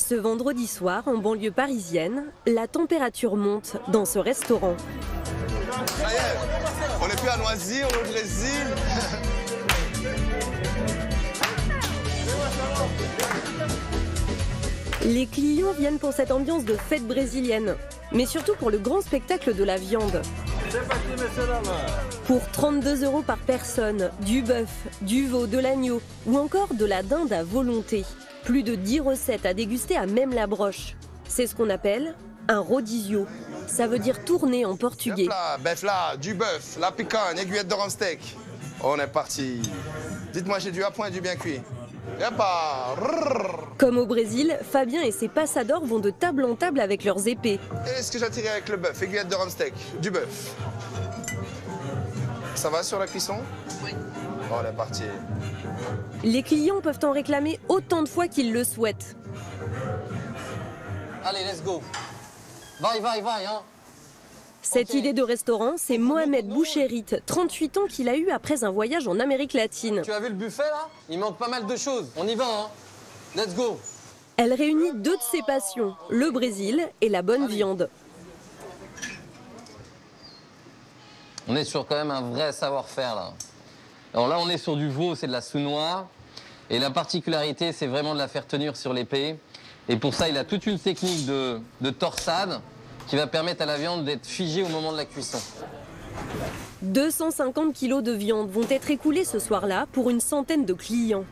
Ce vendredi soir, en banlieue parisienne, la température monte dans ce restaurant. Ça y est, on n'est plus à Noisy, on est au Brésil. Les clients viennent pour cette ambiance de fête brésilienne, mais surtout pour le grand spectacle de la viande. Pour 32 € par personne, du bœuf, du veau, de l'agneau ou encore de la dinde à volonté. Plus de 10 recettes à déguster à même la broche. C'est ce qu'on appelle un rodizio. Ça veut dire tourner en portugais. Bœuf là, du bœuf, la picanne, aiguillette de rhum steak. On est parti. Dites-moi, j'ai du à point et du bien cuit. Comme au Brésil, Fabien et ses passadors vont de table en table avec leurs épées. Est-ce que j'ai tiré avec le bœuf, aiguillette de rhum steak, du bœuf. Ça va sur la cuisson? Oui. On est parti. Les clients peuvent en réclamer autant de fois qu'ils le souhaitent. Allez, let's go. Vai, hein. Cette idée de restaurant, c'est Mohamed Boucherit, 38 ans, qu'il a eu après un voyage en Amérique latine. Tu as vu le buffet là? Il manque pas mal de choses. On y va, hein. Let's go. Elle réunit deux de ses passions, le Brésil et la bonne viande. On est sur quand même un vrai savoir-faire là. Alors là, on est sur du veau, c'est de la soue-noix. Et la particularité, c'est vraiment de la faire tenir sur l'épée. Et pour ça, il a toute une technique de torsade qui va permettre à la viande d'être figée au moment de la cuisson. 250 kilos de viande vont être écoulés ce soir-là pour une centaine de clients.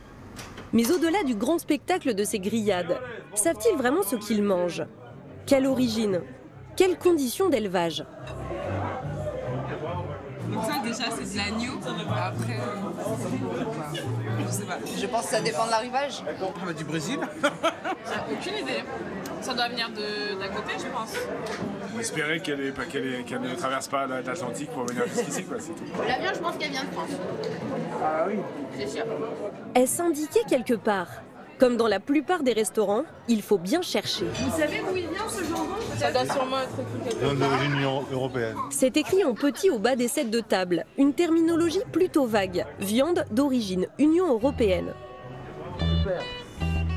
Mais au-delà du grand spectacle de ces grillades, savent-ils vraiment ce qu'ils mangent? Quelle origine? Quelles conditions d'élevage? Donc ça déjà c'est de l'agneau, après je sais pas. Je pense que ça dépend de l'arrivage. Du Brésil. J'ai aucune idée. Ça doit venir d'à côté je pense. On espérait qu'elle ne traverse pas l'Atlantique pour venir jusqu'ici, quoi, c'est tout. La viande, je pense qu'elle vient de France. Ah oui. C'est sûr. Est-ce indiqué quelque part? Comme dans la plupart des restaurants, il faut bien chercher. Vous savez d'où il vient ce jambon? Ça doit sûrement être écrit quelque Viande part. de l'Union européenne. C'est écrit en petit au bas des sets de table, une terminologie plutôt vague. Viande d'origine Union européenne.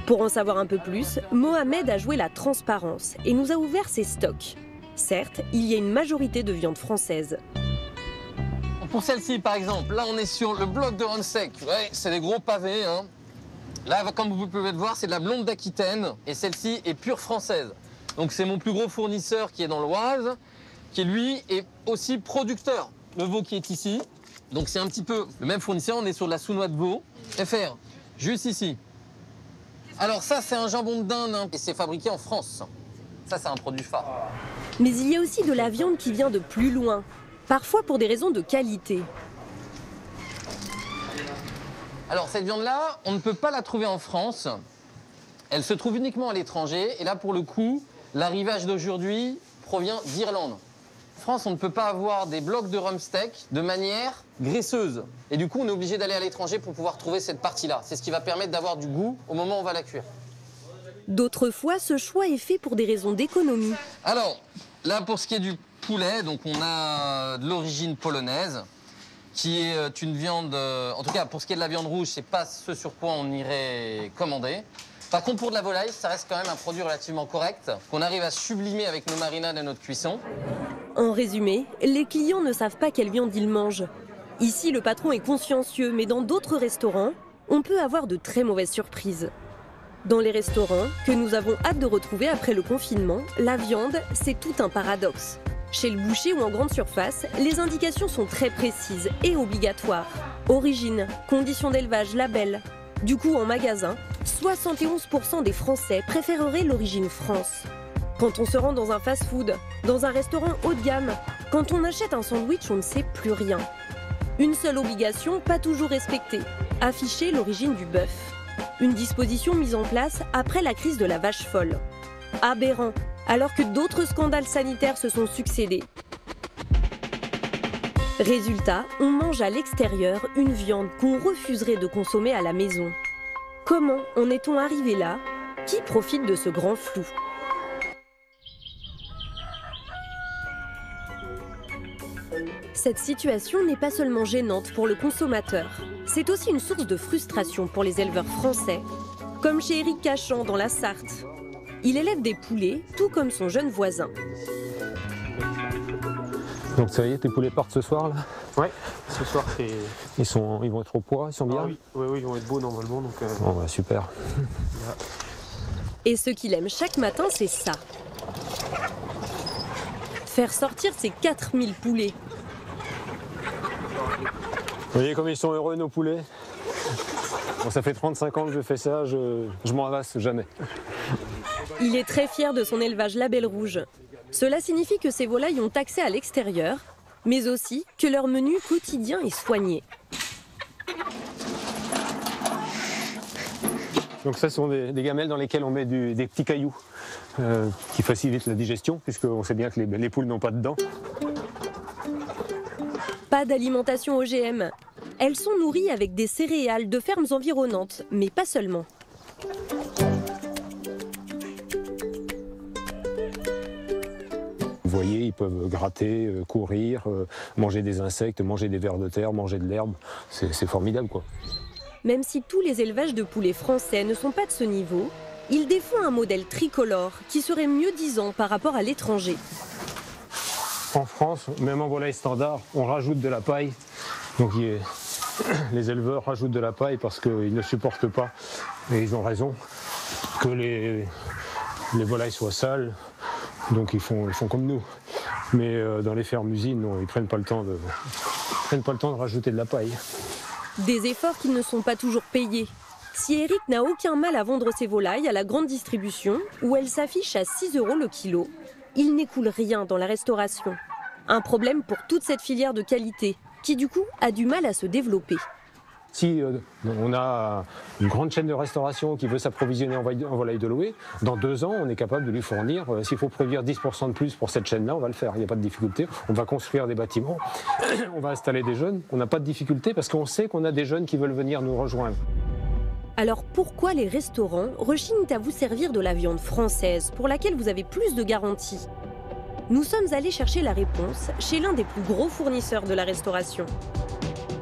Pour en savoir un peu plus, Mohamed a joué la transparence et nous a ouvert ses stocks. Certes, il y a une majorité de viande française. Pour celle-ci, par exemple, là, on est sur le bloc de rhum sec. Ouais, c'est des gros pavés, hein. Là, comme vous pouvez le voir, c'est de la blonde d'Aquitaine et celle-ci est pure française. Donc c'est mon plus gros fournisseur qui est dans l'Oise, qui lui est aussi producteur. Le veau qui est ici, donc c'est un petit peu le même fournisseur, on est sur de la sous-noix de veau. FR, juste ici. Alors ça, c'est un jambon de dinde hein, et c'est fabriqué en France. Ça, c'est un produit phare. Mais il y a aussi de la viande qui vient de plus loin, parfois pour des raisons de qualité. Alors cette viande-là, on ne peut pas la trouver en France. Elle se trouve uniquement à l'étranger. Et là, pour le coup, l'arrivage d'aujourd'hui provient d'Irlande. En France, on ne peut pas avoir des blocs de rhum steak de manière graisseuse. Et du coup, on est obligé d'aller à l'étranger pour pouvoir trouver cette partie-là. C'est ce qui va permettre d'avoir du goût au moment où on va la cuire. D'autres fois, ce choix est fait pour des raisons d'économie. Alors, là, pour ce qui est du poulet, donc on a de l'origine polonaise, qui est une viande, en tout cas pour ce qui est de la viande rouge, c'est pas ce sur quoi on irait commander. Par contre, pour de la volaille, ça reste quand même un produit relativement correct, qu'on arrive à sublimer avec nos marinades et notre cuisson. En résumé, les clients ne savent pas quelle viande ils mangent. Ici, le patron est consciencieux, mais dans d'autres restaurants, on peut avoir de très mauvaises surprises. Dans les restaurants, que nous avons hâte de retrouver après le confinement, la viande, c'est tout un paradoxe. Chez le boucher ou en grande surface, les indications sont très précises et obligatoires. Origine, conditions d'élevage, label. Du coup, en magasin, 71% des Français préféreraient l'origine France. Quand on se rend dans un fast-food, dans un restaurant haut de gamme, quand on achète un sandwich, on ne sait plus rien. Une seule obligation, pas toujours respectée, afficher l'origine du bœuf. Une disposition mise en place après la crise de la vache folle. Aberrant, alors que d'autres scandales sanitaires se sont succédés. Résultat, on mange à l'extérieur une viande qu'on refuserait de consommer à la maison. Comment en est-on arrivé là? Qui profite de ce grand flou? Cette situation n'est pas seulement gênante pour le consommateur, c'est aussi une source de frustration pour les éleveurs français, comme chez Éric Cachan dans la Sarthe. Il élève des poulets, tout comme son jeune voisin. Donc ça y est, tes poulets partent ce soir là? Ouais, ce soir c'est... Ils vont être au poids, ils sont bien? Ah oui. Oui, ils vont être beaux normalement. Donc, Bon, bah, super. Et ce qu'il aime chaque matin, c'est ça. Faire sortir ses 4000 poulets. Vous voyez comme ils sont heureux nos poulets? Bon, ça fait 35 ans que je fais ça, je m'en lasse jamais. Il est très fier de son élevage Label Rouge. Cela signifie que ses volailles ont accès à l'extérieur, mais aussi que leur menu quotidien est soigné. Donc ça, ce sont des gamelles dans lesquelles on met des petits cailloux qui facilitent la digestion, puisqu'on sait bien que les poules n'ont pas de dents. Pas d'alimentation OGM. Elles sont nourries avec des céréales de fermes environnantes, mais pas seulement. Vous voyez, ils peuvent gratter, courir, manger des insectes, manger des vers de terre, manger de l'herbe. C'est formidable, quoi. Même si tous les élevages de poulets français ne sont pas de ce niveau, il défend un modèle tricolore qui serait mieux disant par rapport à l'étranger. En France, même en volaille standard, on rajoute de la paille. Donc les éleveurs rajoutent de la paille parce qu'ils ne supportent pas, et ils ont raison, que les volailles soient sales. Donc ils font comme nous. Mais dans les fermes-usines, non, ils ne prennent pas le temps de rajouter de la paille. Des efforts qui ne sont pas toujours payés. Si Eric n'a aucun mal à vendre ses volailles à la grande distribution, où elles s'affichent à 6 € le kilo, il n'écoule rien dans la restauration. Un problème pour toute cette filière de qualité, qui du coup a du mal à se développer. Si on a une grande chaîne de restauration qui veut s'approvisionner en volaille de louer, dans 2 ans, on est capable de lui fournir, s'il faut produire 10% de plus pour cette chaîne-là, on va le faire, il n'y a pas de difficulté. On va construire des bâtiments, on va installer des jeunes, on n'a pas de difficulté parce qu'on sait qu'on a des jeunes qui veulent venir nous rejoindre. Alors pourquoi les restaurants rechignent à vous servir de la viande française pour laquelle vous avez plus de garanties? Nous sommes allés chercher la réponse chez l'un des plus gros fournisseurs de la restauration.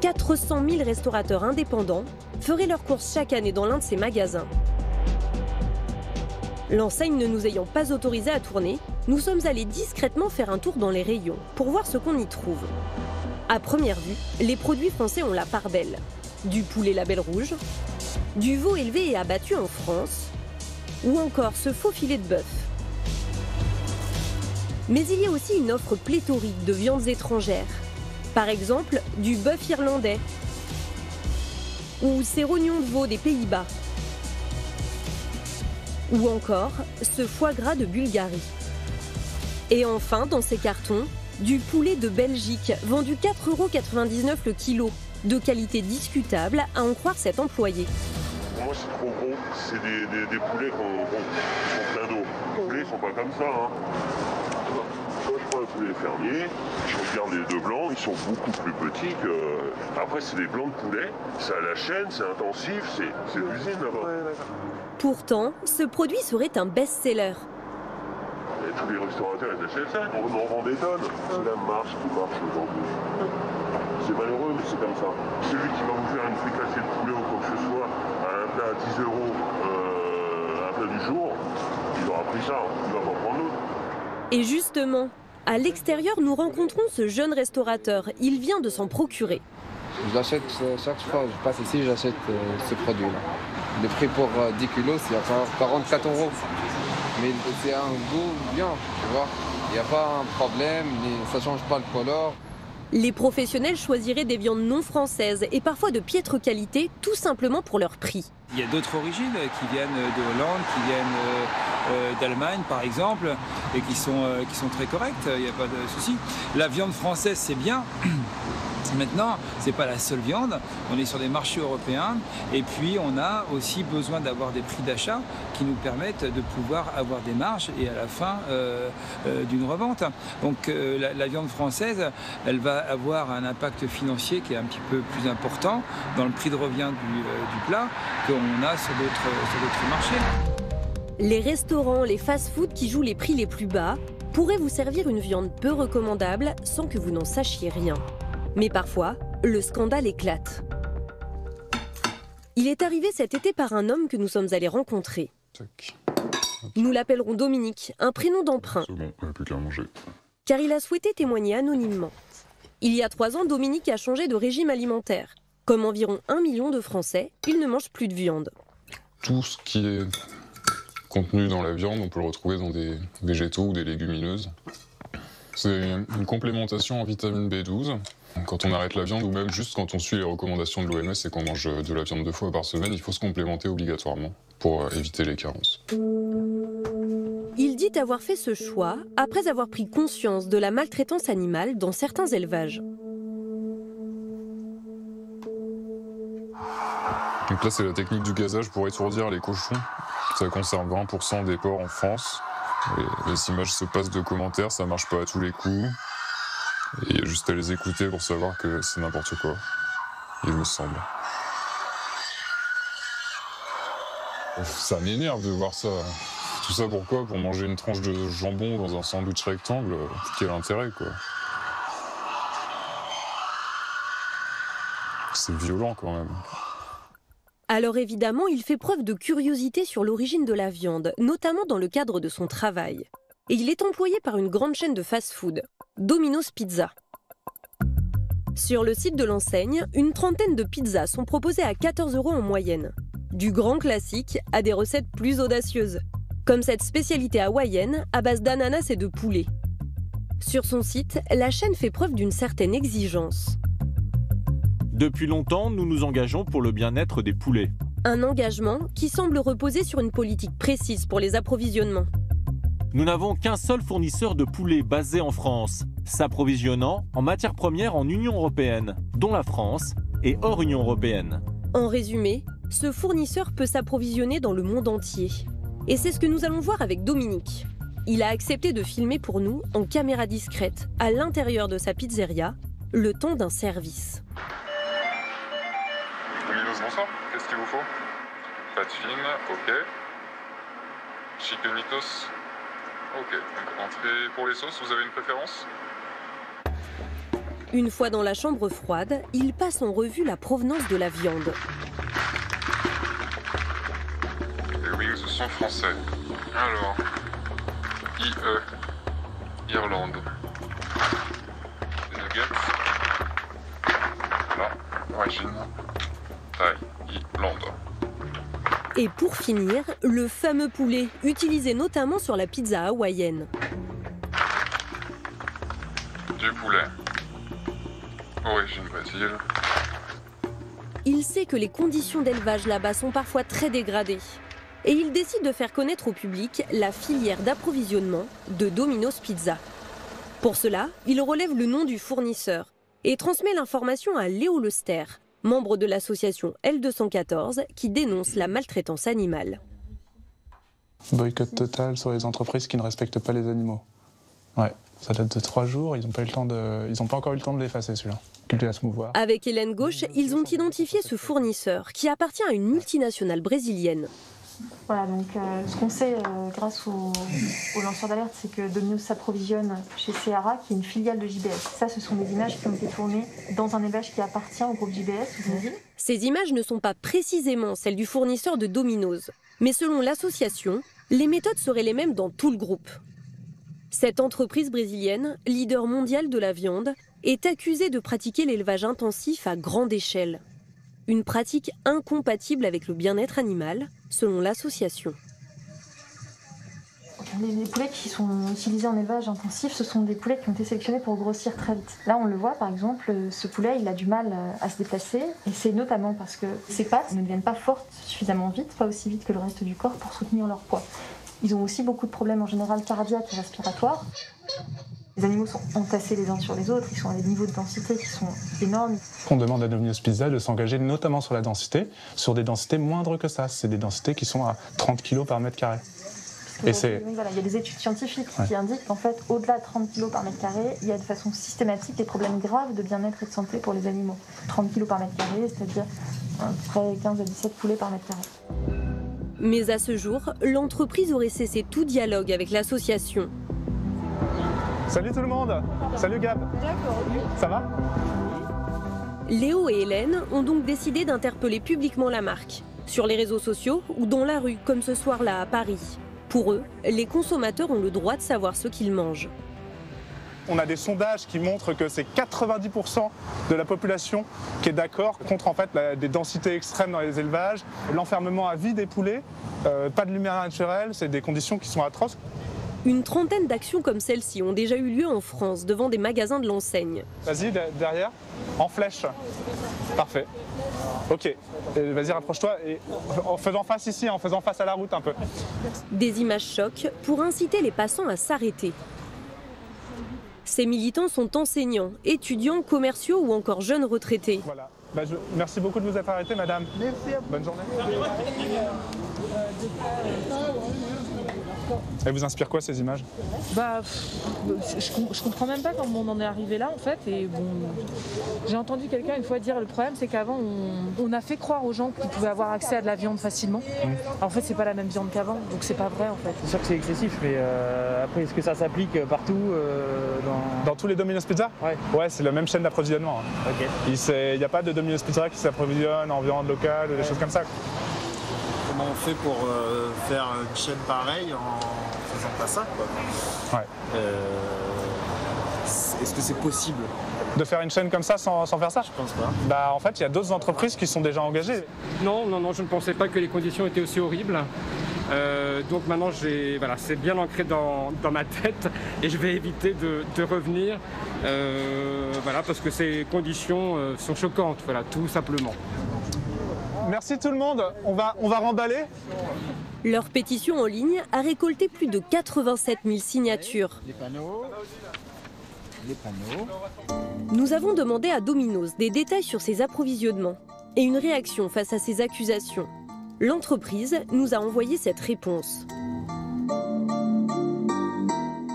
400 000 restaurateurs indépendants feraient leurs courses chaque année dans l'un de ces magasins. L'enseigne ne nous ayant pas autorisés à tourner, nous sommes allés discrètement faire un tour dans les rayons pour voir ce qu'on y trouve. À première vue, les produits français ont la part belle. Du poulet Label Rouge, du veau élevé et abattu en France, ou encore ce faux filet de bœuf. Mais il y a aussi une offre pléthorique de viandes étrangères. Par exemple, du bœuf irlandais ou ces rognons de veau des Pays-Bas ou encore ce foie gras de Bulgarie. Et enfin, dans ces cartons, du poulet de Belgique vendu 4,99 € le kilo, de qualité discutable à en croire cet employé. Pour moi, c'est trop gros. C'est des poulets qui sont pleins d'eau. Les poulets ne sont pas comme ça. Hein. Quand je prends un poulet fermier, je regarde les 2 blancs, ils sont beaucoup plus petits que... Après, c'est des blancs de poulet, c'est à la chaîne, c'est intensif, c'est l'usine là-bas. Pourtant, ce produit serait un best-seller. Et tous les restaurateurs, ils achètent ça, on en vend des tonnes. C'est la marche qui marche aujourd'hui. C'est malheureux, mais c'est comme ça. Celui qui va vous faire une fricassée de poulet ou quoi que ce soit à un plat à 10 €, un plat du jour, il aura pris ça, il va pas prendre l'autre. Et justement, à l'extérieur, nous rencontrons ce jeune restaurateur. Il vient de s'en procurer. J'achète chaque fois que je passe ici, j'achète ce produit-là. Le prix pour 10 kilos, c'est 44 €. Mais c'est un goût bien, tu vois. Il n'y a pas un problème, ça ne change pas le color. Les professionnels choisiraient des viandes non françaises et parfois de piètre qualité, tout simplement pour leur prix. Il y a d'autres origines qui viennent de Hollande, qui viennent d'Allemagne par exemple, et qui sont très correctes, il n'y a pas de souci. La viande française, c'est bien. Maintenant, ce n'est pas la seule viande, on est sur des marchés européens et puis on a aussi besoin d'avoir des prix d'achat qui nous permettent de pouvoir avoir des marges et à la fin d'une revente. Donc la viande française, elle va avoir un impact financier qui est un petit peu plus important dans le prix de revient du plat qu'on a sur d'autres marchés. Les restaurants, les fast-foods qui jouent les prix les plus bas pourraient vous servir une viande peu recommandable sans que vous n'en sachiez rien. Mais parfois, le scandale éclate. Il est arrivé cet été par un homme que nous sommes allés rencontrer. Nous l'appellerons Dominique, un prénom d'emprunt. C'est bon, il n'y a plus qu'à manger. Car il a souhaité témoigner anonymement. Il y a 3 ans, Dominique a changé de régime alimentaire. Comme environ 1 million de Français, il ne mange plus de viande. Tout ce qui est contenu dans la viande, on peut le retrouver dans des végétaux ou des légumineuses. C'est une complémentation en vitamine B12. Quand on arrête la viande ou même juste quand on suit les recommandations de l'OMS et qu'on mange de la viande 2 fois par semaine, il faut se complémenter obligatoirement pour éviter les carences. Il dit avoir fait ce choix après avoir pris conscience de la maltraitance animale dans certains élevages. Donc là, c'est la technique du gazage pour étourdir les cochons. Ça concerne 20% des porcs en France. Et les images se passent de commentaires, ça marche pas à tous les coups. Et il y a juste à les écouter pour savoir que c'est n'importe quoi. Il me semble. Ça m'énerve de voir ça. Tout ça pourquoi? Pour manger une tranche de jambon dans un sandwich rectangle? Quel intérêt, quoi? C'est violent quand même. Alors évidemment, il fait preuve de curiosité sur l'origine de la viande, notamment dans le cadre de son travail. Et il est employé par une grande chaîne de fast-food, Domino's Pizza. Sur le site de l'enseigne, une trentaine de pizzas sont proposées à 14 € en moyenne. Du grand classique à des recettes plus audacieuses, comme cette spécialité hawaïenne à base d'ananas et de poulet. Sur son site, la chaîne fait preuve d'une certaine exigence. Depuis longtemps, nous nous engageons pour le bien-être des poulets. Un engagement qui semble reposer sur une politique précise pour les approvisionnements. Nous n'avons qu'un seul fournisseur de poulets basé en France, s'approvisionnant en matières premières en Union européenne, dont la France, et hors Union européenne. En résumé, ce fournisseur peut s'approvisionner dans le monde entier. Et c'est ce que nous allons voir avec Dominique. Il a accepté de filmer pour nous en caméra discrète, à l'intérieur de sa pizzeria, le temps d'un service. Domino's, bonsoir. Qu'est-ce qu'il vous faut? Pâte fine, ok. Chickenitos, ok. Donc entrée pour les sauces, vous avez une préférence? Une fois dans la chambre froide, il passe en revue la provenance de la viande. Les wings sont français. Alors, IE, Irlande. Les nuggets. Voilà, origine. Thaïlande. Et pour finir, le fameux poulet, utilisé notamment sur la pizza hawaïenne. Du poulet. Origine Brésil. Il sait que les conditions d'élevage là-bas sont parfois très dégradées. Et il décide de faire connaître au public la filière d'approvisionnement de Domino's Pizza. Pour cela, il relève le nom du fournisseur et transmet l'information à Léo Lester, membre de l'association L214 qui dénonce la maltraitance animale. Boycott total sur les entreprises qui ne respectent pas les animaux. Ouais, ça date de 3 jours, ils n'ont pas encore eu le temps de l'effacer celui-là. Culture à se mouvoir. Avec Hélène Gauche, ils ont identifié ce fournisseur qui appartient à une multinationale brésilienne. Voilà, donc ce qu'on sait grâce aux lanceurs d'alerte, c'est que Domino's s'approvisionne chez Seara, qui est une filiale de JBS. Ça, ce sont des images qui ont été tournées dans un élevage qui appartient au groupe JBS. Ces images ne sont pas précisément celles du fournisseur de Domino's, mais selon l'association, les méthodes seraient les mêmes dans tout le groupe. Cette entreprise brésilienne, leader mondial de la viande, est accusée de pratiquer l'élevage intensif à grande échelle. Une pratique incompatible avec le bien-être animal, selon l'association. Les poulets qui sont utilisés en élevage intensif, ce sont des poulets qui ont été sélectionnés pour grossir très vite. Là, on le voit, par exemple, ce poulet, il a du mal à se déplacer, et c'est notamment parce que ses pattes ne deviennent pas fortes suffisamment vite, pas aussi vite que le reste du corps pour soutenir leur poids. Ils ont aussi beaucoup de problèmes en général cardiaques et respiratoires. Les animaux sont entassés les uns sur les autres, ils sont à des niveaux de densité qui sont énormes. On demande à Domino's Pizza de s'engager notamment sur la densité, sur des densités moindres que ça. C'est des densités qui sont à 30 kg par mètre carré. Et voilà, il y a des études scientifiques qui indiquent qu'en fait, au-delà de 30 kg par mètre carré, il y a de façon systématique des problèmes graves de bien-être et de santé pour les animaux. 30 kg par mètre carré, c'est-à-dire à peu près 15 à 17 poulets par mètre carré. Mais à ce jour, l'entreprise aurait cessé tout dialogue avec l'association. Salut tout le monde. Salut Gab. Ça va? Léo et Hélène ont donc décidé d'interpeller publiquement la marque, sur les réseaux sociaux ou dans la rue, comme ce soir-là à Paris. Pour eux, les consommateurs ont le droit de savoir ce qu'ils mangent. On a des sondages qui montrent que c'est 90% de la population qui est d'accord contre en fait des densités extrêmes dans les élevages, l'enfermement à vie des poulets, pas de lumière naturelle, c'est des conditions qui sont atroces. Une trentaine d'actions comme celle-ci ont déjà eu lieu en France devant des magasins de l'enseigne. Vas-y, derrière, en flèche. Parfait. Ok, vas-y rapproche-toi et en faisant face ici, en faisant face à la route un peu. Des images chocs pour inciter les passants à s'arrêter. Ces militants sont enseignants, étudiants, commerciaux ou encore jeunes retraités. Voilà. Merci beaucoup de vous être arrêté, madame. Merci à vous. Bonne journée. Elles vous inspirent quoi ces images? Je comprends même pas comment on en est arrivé là en fait. Et bon, j'ai entendu quelqu'un une fois dire le problème c'est qu'avant on a fait croire aux gens qu'ils pouvaient avoir accès à de la viande facilement. En fait c'est pas la même viande qu'avant, donc c'est pas vrai en fait. C'est sûr que c'est excessif, mais après est-ce que ça s'applique partout dans tous les Domino's Pizza? Ouais, c'est la même chaîne d'approvisionnement. Okay. Il n'y a pas de Domino's Pizza qui s'approvisionne en viande locale ou des choses comme ça. Comment on fait pour faire une chaîne pareille en faisant pas ça quoi. Ouais. Est-ce que c'est possible de faire une chaîne comme ça sans faire ça? Je pense pas. En fait, il y a d'autres entreprises qui sont déjà engagées. Non, je ne pensais pas que les conditions étaient aussi horribles. Donc maintenant, c'est bien ancré dans ma tête et je vais éviter de revenir parce que ces conditions sont choquantes, tout simplement. Merci tout le monde, on va remballer. Leur pétition en ligne a récolté plus de 87 000 signatures. Les panneaux. Nous avons demandé à Domino's des détails sur ses approvisionnements et une réaction face à ces accusations. L'entreprise nous a envoyé cette réponse.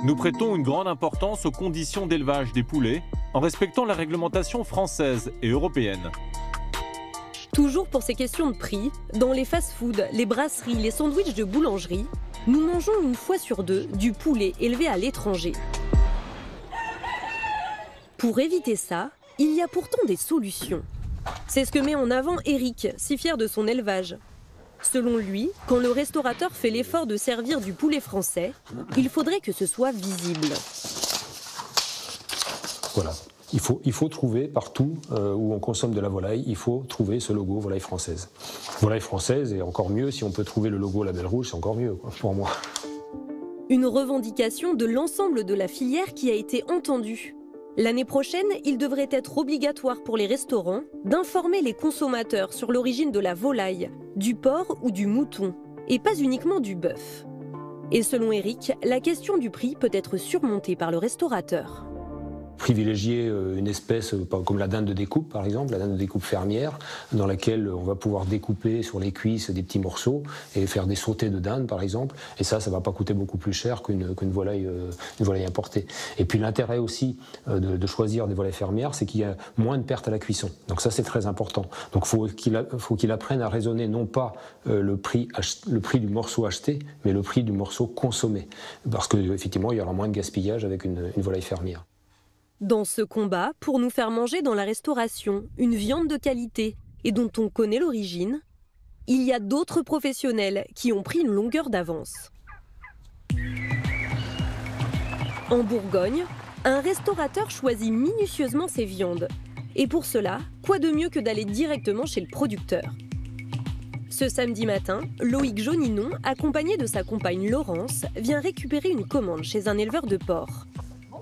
Nous prêtons une grande importance aux conditions d'élevage des poulets en respectant la réglementation française et européenne. Toujours pour ces questions de prix, dans les fast-foods, les brasseries, les sandwichs de boulangerie, nous mangeons une fois sur deux du poulet élevé à l'étranger. Pour éviter ça, il y a pourtant des solutions. C'est ce que met en avant Eric, si fier de son élevage. Selon lui, quand le restaurateur fait l'effort de servir du poulet français, il faudrait que ce soit visible. Voilà. Il faut trouver partout où on consomme de la volaille, il faut trouver ce logo volaille française. Volaille française, et encore mieux, si on peut trouver le logo label rouge, c'est encore mieux pour moi. Une revendication de l'ensemble de la filière qui a été entendue. L'année prochaine, il devrait être obligatoire pour les restaurants d'informer les consommateurs sur l'origine de la volaille, du porc ou du mouton, et pas uniquement du bœuf. Et selon Eric, la question du prix peut être surmontée par le restaurateur. Privilégier une espèce comme la dinde de découpe, par exemple, la dinde de découpe fermière, dans laquelle on va pouvoir découper sur les cuisses des petits morceaux et faire des sautés de dinde, par exemple. Et ça va pas coûter beaucoup plus cher qu'une volaille importée. Et puis l'intérêt aussi de choisir des volailles fermières, c'est qu'il y a moins de pertes à la cuisson. Donc ça, c'est très important. Donc faut qu'il apprenne à raisonner non pas le prix du morceau acheté, mais le prix du morceau consommé. Parce qu'effectivement, il y aura moins de gaspillage avec une volaille fermière. Dans ce combat, pour nous faire manger dans la restauration une viande de qualité et dont on connaît l'origine, il y a d'autres professionnels qui ont pris une longueur d'avance. En Bourgogne, un restaurateur choisit minutieusement ses viandes. Et pour cela, quoi de mieux que d'aller directement chez le producteur? Ce samedi matin, Loïc Joninon, accompagné de sa compagne Laurence, vient récupérer une commande chez un éleveur de porc.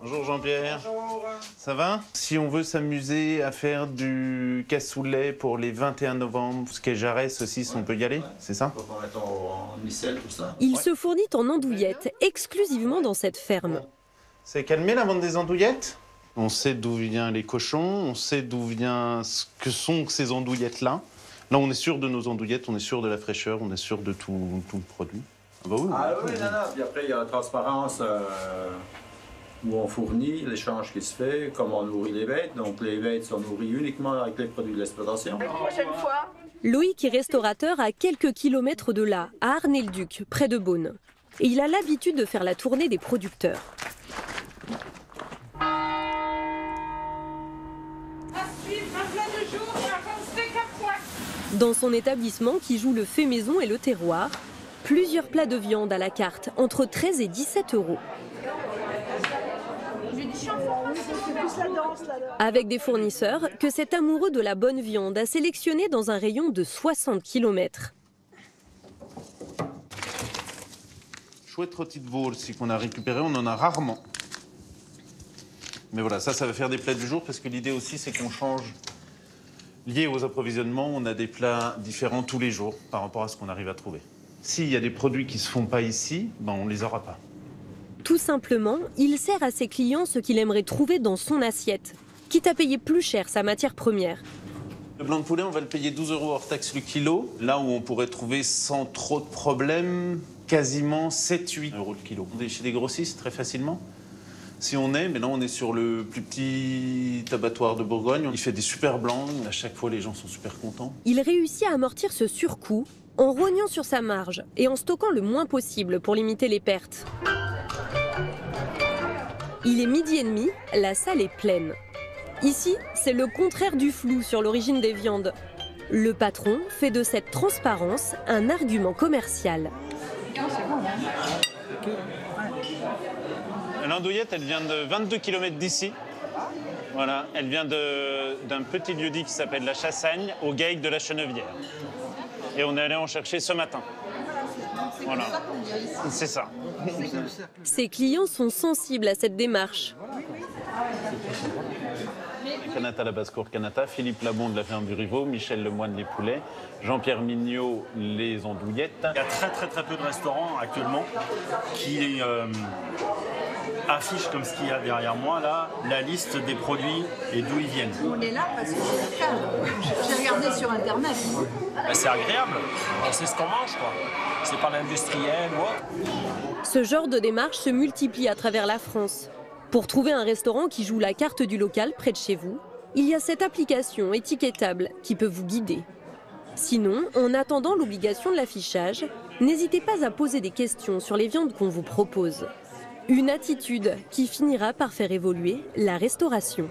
Bonjour Jean-Pierre. Bonjour. Ça va? Si on veut s'amuser à faire du cassoulet pour les 21 novembre, ce qu'est Jarret, saucisse, on peut y aller? C'est ça? On va mettre en micelle, tout ça. Il se fournit en andouillettes exclusivement dans cette ferme. C'est calmé la vente des andouillettes? On sait d'où viennent les cochons, on sait d'où vient ce que sont ces andouillettes-là. Là, on est sûr de nos andouillettes, on est sûr de la fraîcheur, on est sûr de tout le produit. Bah oui, non. Puis après, il y a la transparence où on fournit, l'échange qui se fait, comment on nourrit les bêtes. Donc les bêtes sont nourries uniquement avec les produits de l'exploitation. La prochaine fois. Loïc est restaurateur à quelques kilomètres de là, à Arnay-le-Duc, près de Beaune. Et il a l'habitude de faire la tournée des producteurs. Dans son établissement qui joue le fait maison et le terroir, Plusieurs plats de viande à la carte, entre 13 et 17 €. Avec des fournisseurs que cet amoureux de la bonne viande a sélectionné dans un rayon de 60 km. Chouette rôti de veau aussi qu'on a récupéré, on en a rarement. Mais voilà, ça va faire des plats du jour parce que l'idée aussi c'est qu'on change. Lié aux approvisionnements, on a des plats différents tous les jours par rapport à ce qu'on arrive à trouver. S'il y a des produits qui ne se font pas ici, ben on ne les aura pas. Tout simplement, il sert à ses clients ce qu'il aimerait trouver dans son assiette, quitte à payer plus cher sa matière première. Le blanc de poulet, on va le payer 12 € hors taxe le kilo, là où on pourrait trouver sans trop de problèmes quasiment 7-8 € le kilo. On est chez des grossistes très facilement. Si on est, maintenant on est sur le plus petit abattoir de Bourgogne, il fait des super blancs, à chaque fois les gens sont super contents. Il réussit à amortir ce surcoût en rognant sur sa marge et en stockant le moins possible pour limiter les pertes. Il est 12h30, la salle est pleine. Ici, c'est le contraire du flou sur l'origine des viandes. Le patron fait de cette transparence un argument commercial. L'andouillette, elle vient de 22 km d'ici. Voilà, elle vient d'un petit lieu-dit qui s'appelle la Chassagne, au GAEC de la Chenevière. Et on est allé en chercher ce matin. Voilà, c'est ça. Ses clients sont sensibles à cette démarche. Canata la basse-cour Canata, Philippe Labon de la ferme du Rivaux, Michel Lemoine les poulets, Jean-Pierre Mignot les andouillettes. Il y a très peu de restaurants actuellement qui affichent, comme ce qu'il y a derrière moi là, la liste des produits et d'où ils viennent. On est là parce que c'est local. J'ai regardé sur internet. Ben, c'est agréable, on sait ce qu'on mange quoi. C'est pas l'industriel ou autre. Ce genre de démarche se multiplie à travers la France. Pour trouver un restaurant qui joue la carte du local près de chez vous, il y a cette application étiquetable qui peut vous guider. Sinon, en attendant l'obligation de l'affichage, n'hésitez pas à poser des questions sur les viandes qu'on vous propose. Une attitude qui finira par faire évoluer la restauration.